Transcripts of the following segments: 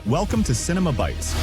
Welcome to Cinema Bites.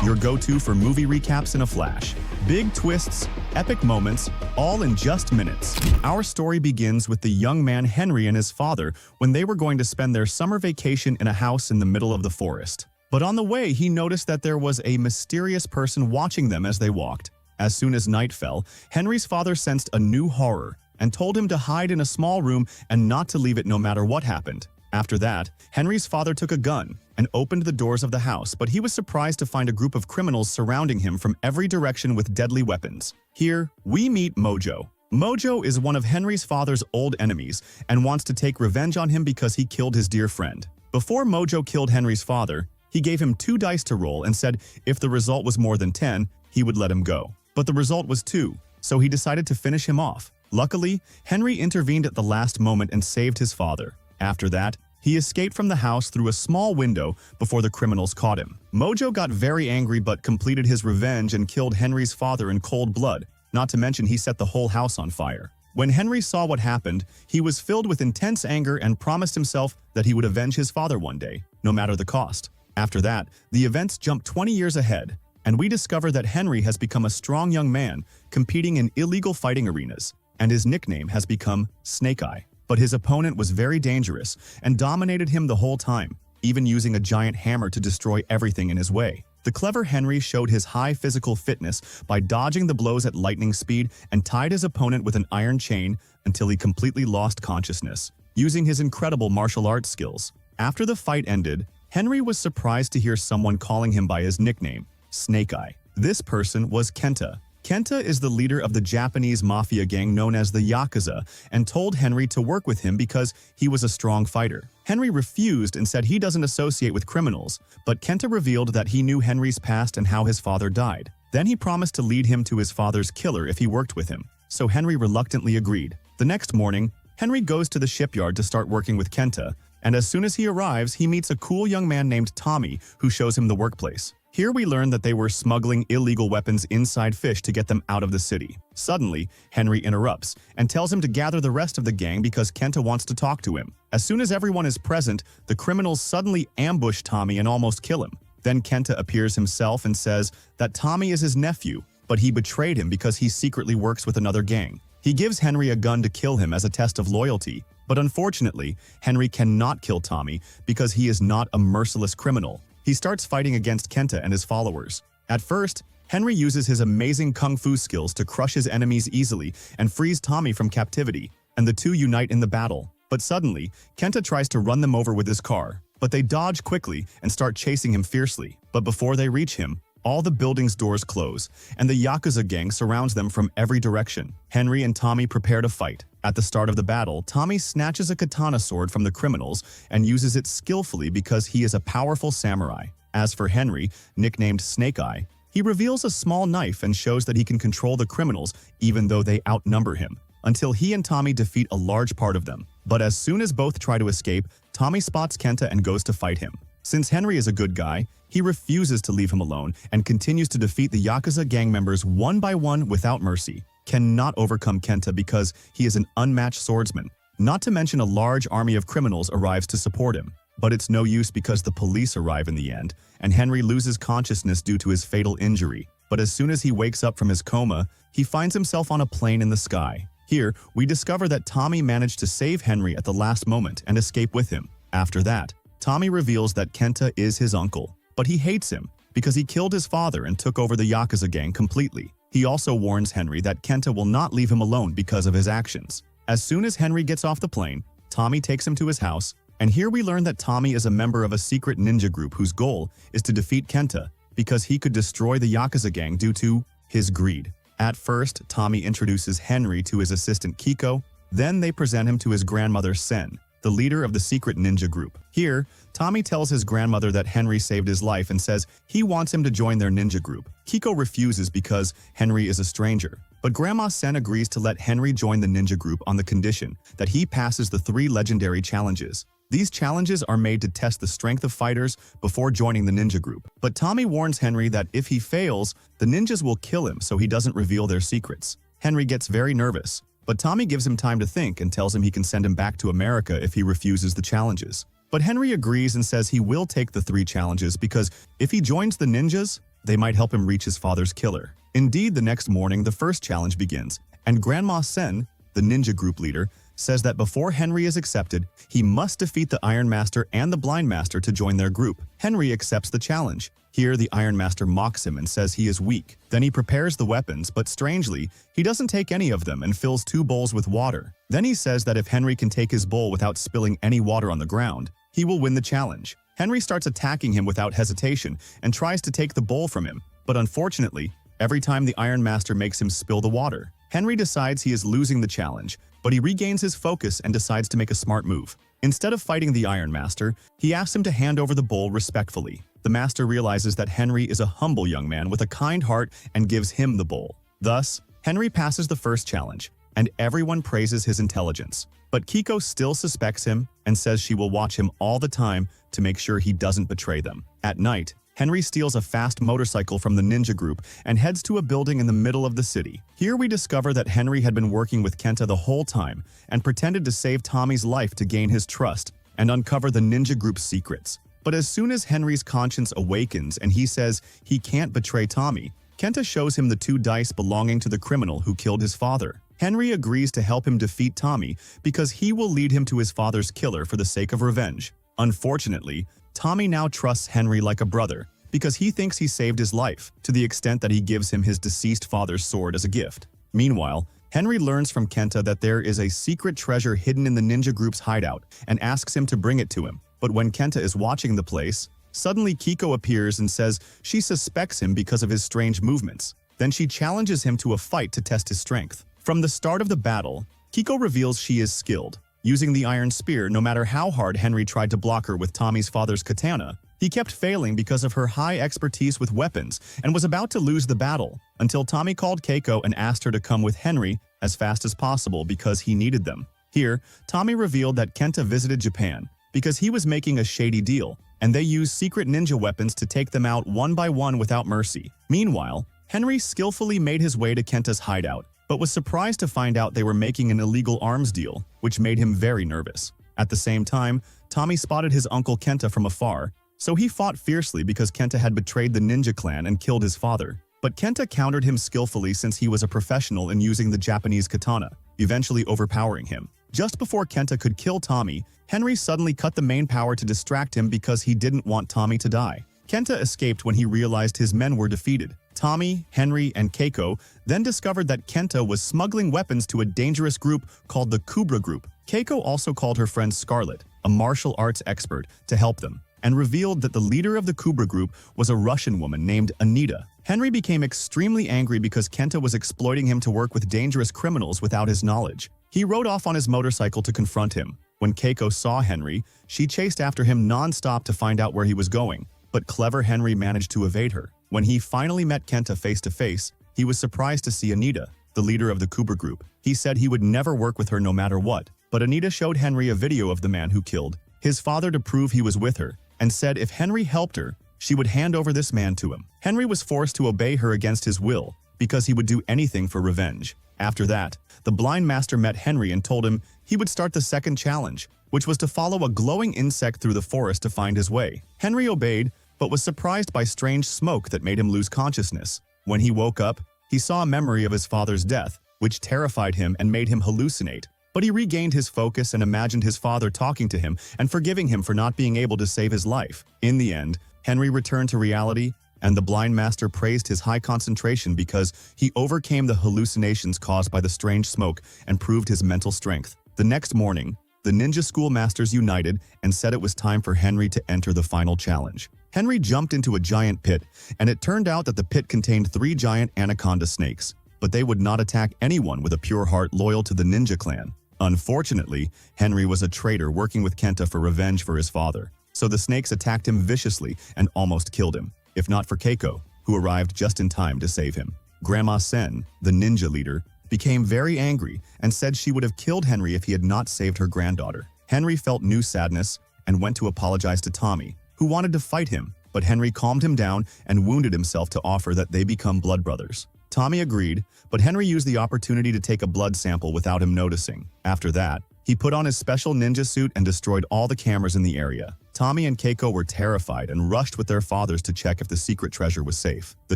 Your go-to for movie recaps in a flash. Big twists, epic moments, all in just minutes. Our story begins with the young man Henry and his father when they were going to spend their summer vacation in a house in the middle of the forest. But on the way, he noticed that there was a mysterious person watching them as they walked. As soon as night fell, Henry's father sensed a new horror and told him to hide in a small room and not to leave it no matter what happened. After that, Henry's father took a gun and opened the doors of the house, but he was surprised to find a group of criminals surrounding him from every direction with deadly weapons. Here, we meet Mojo. Mojo is one of Henry's father's old enemies and wants to take revenge on him because he killed his dear friend. Before Mojo killed Henry's father, he gave him 2 dice to roll and said if the result was more than 10, he would let him go. But the result was 2, so he decided to finish him off. Luckily, Henry intervened at the last moment and saved his father. After that, he escaped from the house through a small window before the criminals caught him. Mojo got very angry but completed his revenge and killed Henry's father in cold blood, not to mention he set the whole house on fire. When Henry saw what happened, he was filled with intense anger and promised himself that he would avenge his father one day, no matter the cost. After that, the events jump 20 years ahead, and we discover that Henry has become a strong young man competing in illegal fighting arenas, and his nickname has become Snake Eye. But his opponent was very dangerous and dominated him the whole time, even using a giant hammer to destroy everything in his way. The clever Henry showed his high physical fitness by dodging the blows at lightning speed and tied his opponent with an iron chain until he completely lost consciousness, using his incredible martial arts skills. After the fight ended, Henry was surprised to hear someone calling him by his nickname, Snake Eye. This person was Kenta. Kenta is the leader of the Japanese mafia gang known as the Yakuza and told Henry to work with him because he was a strong fighter. Henry refused and said he doesn't associate with criminals, but Kenta revealed that he knew Henry's past and how his father died. Then he promised to lead him to his father's killer if he worked with him, so Henry reluctantly agreed. The next morning, Henry goes to the shipyard to start working with Kenta, and as soon as he arrives, he meets a cool young man named Tommy who shows him the workplace. Here we learn that they were smuggling illegal weapons inside fish to get them out of the city. Suddenly, Henry interrupts and tells him to gather the rest of the gang because Kenta wants to talk to him. As soon as everyone is present, the criminals suddenly ambush Tommy and almost kill him. Then Kenta appears himself and says that Tommy is his nephew, but he betrayed him because he secretly works with another gang. He gives Henry a gun to kill him as a test of loyalty, but unfortunately, Henry cannot kill Tommy because he is not a merciless criminal. He starts fighting against Kenta and his followers. At first, Henry uses his amazing kung fu skills to crush his enemies easily and frees Tommy from captivity, and the two unite in the battle. But suddenly, Kenta tries to run them over with his car, but they dodge quickly and start chasing him fiercely. But before they reach him, all the building's doors close, and the Yakuza gang surrounds them from every direction. Henry and Tommy prepare to fight. At the start of the battle, Tommy snatches a katana sword from the criminals and uses it skillfully because he is a powerful samurai. As for Henry, nicknamed Snake Eye, he reveals a small knife and shows that he can control the criminals even though they outnumber him, until he and Tommy defeat a large part of them. But as soon as both try to escape, Tommy spots Kenta and goes to fight him. Since Henry is a good guy, he refuses to leave him alone and continues to defeat the Yakuza gang members one by one without mercy. Cannot overcome Kenta because he is an unmatched swordsman. Not to mention a large army of criminals arrives to support him. But it's no use because the police arrive in the end, and Henry loses consciousness due to his fatal injury. But as soon as he wakes up from his coma, he finds himself on a plane in the sky. Here, we discover that Tommy managed to save Henry at the last moment and escape with him. After that, Tommy reveals that Kenta is his uncle, but he hates him because he killed his father and took over the Yakuza gang completely. He also warns Henry that Kenta will not leave him alone because of his actions. As soon as Henry gets off the plane, Tommy takes him to his house, and here we learn that Tommy is a member of a secret ninja group whose goal is to defeat Kenta because he could destroy the Yakuza gang due to his greed. At first, Tommy introduces Henry to his assistant Kiko, then they present him to his grandmother Sen, the leader of the secret ninja group. Here, Tommy tells his grandmother that Henry saved his life and says he wants him to join their ninja group. Kiko refuses because Henry is a stranger, but Grandma Sen agrees to let Henry join the ninja group on the condition that he passes the 3 legendary challenges. These challenges are made to test the strength of fighters before joining the ninja group. But Tommy warns Henry that if he fails, the ninjas will kill him so he doesn't reveal their secrets. Henry gets very nervous, but Tommy gives him time to think and tells him he can send him back to America if he refuses the challenges. But Henry agrees and says he will take the 3 challenges because if he joins the ninjas, they might help him reach his father's killer. Indeed, the next morning, the first challenge begins, and Grandma Sen, the ninja group leader, says that before Henry is accepted, he must defeat the Iron Master and the Blind Master to join their group. Henry accepts the challenge. Here, the Iron Master mocks him and says he is weak. Then he prepares the weapons, but strangely, he doesn't take any of them and fills 2 bowls with water. Then he says that if Henry can take his bowl without spilling any water on the ground, he will win the challenge. Henry starts attacking him without hesitation and tries to take the bowl from him, but unfortunately, every time the Iron Master makes him spill the water. Henry decides he is losing the challenge, but he regains his focus and decides to make a smart move. Instead of fighting the Iron Master, he asks him to hand over the bowl respectfully. The Master realizes that Henry is a humble young man with a kind heart and gives him the bowl. Thus, Henry passes the first challenge, and everyone praises his intelligence. But Kiko still suspects him and says she will watch him all the time to make sure he doesn't betray them. At night, Henry steals a fast motorcycle from the ninja group and heads to a building in the middle of the city. Here we discover that Henry had been working with Kenta the whole time and pretended to save Tommy's life to gain his trust and uncover the ninja group's secrets. But as soon as Henry's conscience awakens and he says he can't betray Tommy, Kenta shows him the 2 dice belonging to the criminal who killed his father. Henry agrees to help him defeat Tommy because he will lead him to his father's killer for the sake of revenge. Unfortunately, Tommy now trusts Henry like a brother because he thinks he saved his life, to the extent that he gives him his deceased father's sword as a gift. Meanwhile, Henry learns from Kenta that there is a secret treasure hidden in the ninja group's hideout and asks him to bring it to him. But when Kenta is watching the place, suddenly Kiko appears and says she suspects him because of his strange movements. Then she challenges him to a fight to test his strength. From the start of the battle, Kiko reveals she is skilled. Using the iron spear, no matter how hard Henry tried to block her with Tommy's father's katana, he kept failing because of her high expertise with weapons and was about to lose the battle, until Tommy called Keiko and asked her to come with Henry as fast as possible because he needed them. Here, Tommy revealed that Kenta visited Japan because he was making a shady deal, and they used secret ninja weapons to take them out one by one without mercy. Meanwhile, Henry skillfully made his way to Kenta's hideout, but was surprised to find out they were making an illegal arms deal, which made him very nervous. At the same time, Tommy spotted his uncle Kenta from afar, so he fought fiercely because Kenta had betrayed the ninja clan and killed his father. But Kenta countered him skillfully since he was a professional in using the Japanese katana, eventually overpowering him. Just before Kenta could kill Tommy, Henry suddenly cut the main power to distract him because he didn't want Tommy to die. Kenta escaped when he realized his men were defeated. Tommy, Henry, and Keiko then discovered that Kenta was smuggling weapons to a dangerous group called the Kubra Group. Keiko also called her friend Scarlet, a martial arts expert, to help them, and revealed that the leader of the Kubra Group was a Russian woman named Anita. Henry became extremely angry because Kenta was exploiting him to work with dangerous criminals without his knowledge. He rode off on his motorcycle to confront him. When Keiko saw Henry, she chased after him non-stop to find out where he was going, but clever Henry managed to evade her. When he finally met Kenta face-to-face, he was surprised to see Anita, the leader of the Kubra Group. He said he would never work with her no matter what, but Anita showed Henry a video of the man who killed his father to prove he was with her, and said if Henry helped her, she would hand over this man to him. Henry was forced to obey her against his will, because he would do anything for revenge. After that, the blind master met Henry and told him he would start the second challenge, which was to follow a glowing insect through the forest to find his way. Henry obeyed, but was surprised by strange smoke that made him lose consciousness. When he woke up, he saw a memory of his father's death, which terrified him and made him hallucinate. But he regained his focus and imagined his father talking to him and forgiving him for not being able to save his life. In the end, Henry returned to reality, and the blind master praised his high concentration because he overcame the hallucinations caused by the strange smoke and proved his mental strength. The next morning, the ninja school masters united and said it was time for Henry to enter the final challenge. Henry jumped into a giant pit, and it turned out that the pit contained 3 giant anaconda snakes, but they would not attack anyone with a pure heart loyal to the ninja clan. Unfortunately, Henry was a traitor working with Kenta for revenge for his father, so the snakes attacked him viciously and almost killed him, if not for Keiko, who arrived just in time to save him. Grandma Sen, the ninja leader, became very angry and said she would have killed Henry if he had not saved her granddaughter. Henry felt new sadness and went to apologize to Tommy, who wanted to fight him, but Henry calmed him down and wounded himself to offer that they become blood brothers. Tommy agreed, but Henry used the opportunity to take a blood sample without him noticing. After that, he put on his special ninja suit and destroyed all the cameras in the area. Tommy and Keiko were terrified and rushed with their fathers to check if the secret treasure was safe. The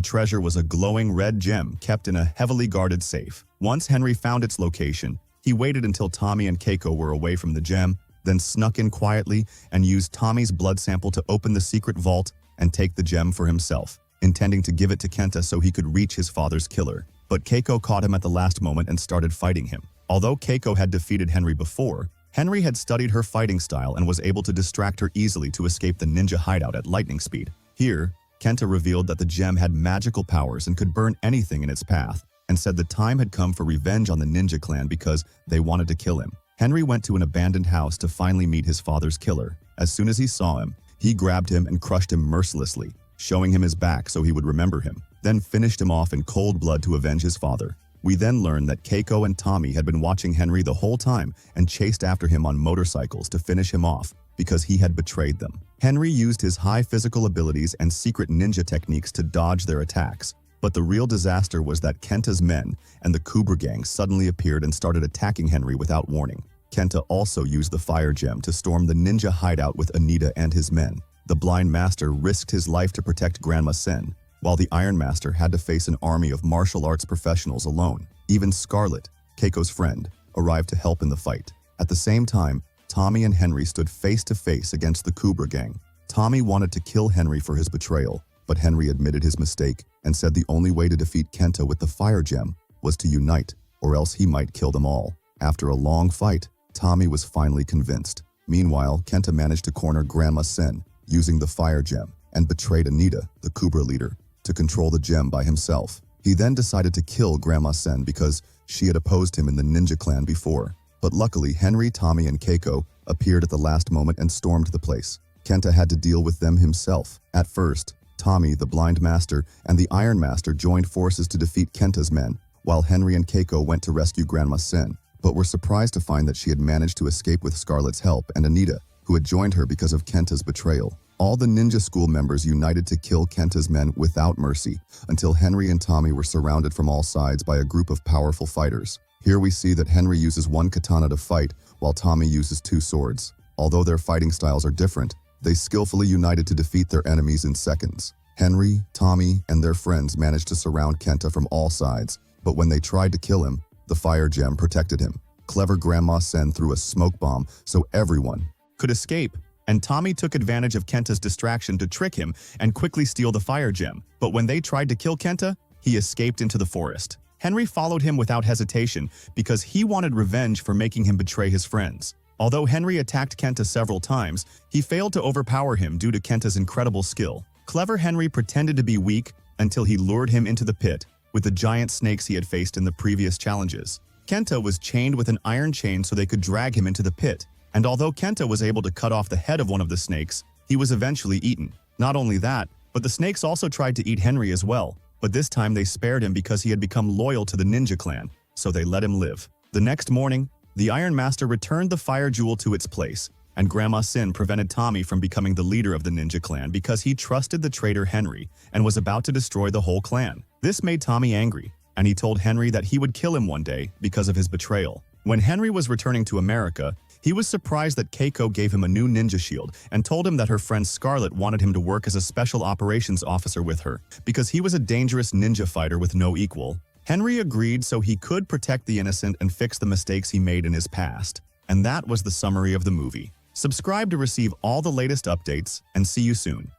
treasure was a glowing red gem kept in a heavily guarded safe. Once Henry found its location, he waited until Tommy and Keiko were away from the gem, then snuck in quietly and used Tommy's blood sample to open the secret vault and take the gem for himself, intending to give it to Kenta so he could reach his father's killer. But Keiko caught him at the last moment and started fighting him. Although Keiko had defeated Henry before, Henry had studied her fighting style and was able to distract her easily to escape the ninja hideout at lightning speed. Here, Kenta revealed that the gem had magical powers and could burn anything in its path, and said the time had come for revenge on the ninja clan because they wanted to kill him. Henry went to an abandoned house to finally meet his father's killer. As soon as he saw him, he grabbed him and crushed him mercilessly, showing him his back so he would remember him, then finished him off in cold blood to avenge his father. We then learned that Keiko and Tommy had been watching Henry the whole time and chased after him on motorcycles to finish him off because he had betrayed them. Henry used his high physical abilities and secret ninja techniques to dodge their attacks, but the real disaster was that Kenta's men and the Cobra gang suddenly appeared and started attacking Henry without warning. Kenta also used the fire gem to storm the ninja hideout with Anita and his men. The blind master risked his life to protect Grandma Sen, while the Iron Master had to face an army of martial arts professionals alone. Even Scarlet, Keiko's friend, arrived to help in the fight. At the same time, Tommy and Henry stood face to face against the Cobra gang. Tommy wanted to kill Henry for his betrayal, but Henry admitted his mistake and said the only way to defeat Kenta with the fire gem was to unite, or else he might kill them all. After a long fight, Tommy was finally convinced. Meanwhile, Kenta managed to corner Grandma Sen using the fire gem and betrayed Anita, the Cobra leader, to control the gem by himself. He then decided to kill Grandma Sen because she had opposed him in the ninja clan before. But luckily, Henry, Tommy, and Keiko appeared at the last moment and stormed the place. Kenta had to deal with them himself. At first, Tommy, the blind master, and the Iron Master joined forces to defeat Kenta's men, while Henry and Keiko went to rescue Grandma Sen, but were surprised to find that she had managed to escape with Scarlet's help and Anita, who had joined her because of Kenta's betrayal. All the ninja school members united to kill Kenta's men without mercy, until Henry and Tommy were surrounded from all sides by a group of powerful fighters. Here we see that Henry uses one katana to fight, while Tommy uses two swords. Although their fighting styles are different, they skillfully united to defeat their enemies in seconds. Henry, Tommy, and their friends managed to surround Kenta from all sides, but when they tried to kill him, the fire gem protected him. Clever Grandma Sen threw a smoke bomb so everyone could escape, and Tommy took advantage of Kenta's distraction to trick him and quickly steal the fire gem. But when they tried to kill Kenta, he escaped into the forest. Henry followed him without hesitation because he wanted revenge for making him betray his friends. Although Henry attacked Kenta several times, he failed to overpower him due to Kenta's incredible skill. Clever Henry pretended to be weak until he lured him into the pit with the giant snakes he had faced in the previous challenges. Kenta was chained with an iron chain so they could drag him into the pit, and although Kenta was able to cut off the head of one of the snakes, he was eventually eaten. Not only that, but the snakes also tried to eat Henry as well, but this time they spared him because he had become loyal to the ninja clan, so they let him live. The next morning, the Iron Master returned the fire jewel to its place, and Grandma Sin prevented Tommy from becoming the leader of the ninja clan because he trusted the traitor Henry and was about to destroy the whole clan. This made Tommy angry, and he told Henry that he would kill him one day because of his betrayal. When Henry was returning to America, he was surprised that Keiko gave him a new ninja shield and told him that her friend Scarlet wanted him to work as a special operations officer with her because he was a dangerous ninja fighter with no equal. Henry agreed so he could protect the innocent and fix the mistakes he made in his past. And that was the summary of the movie. Subscribe to receive all the latest updates, and see you soon.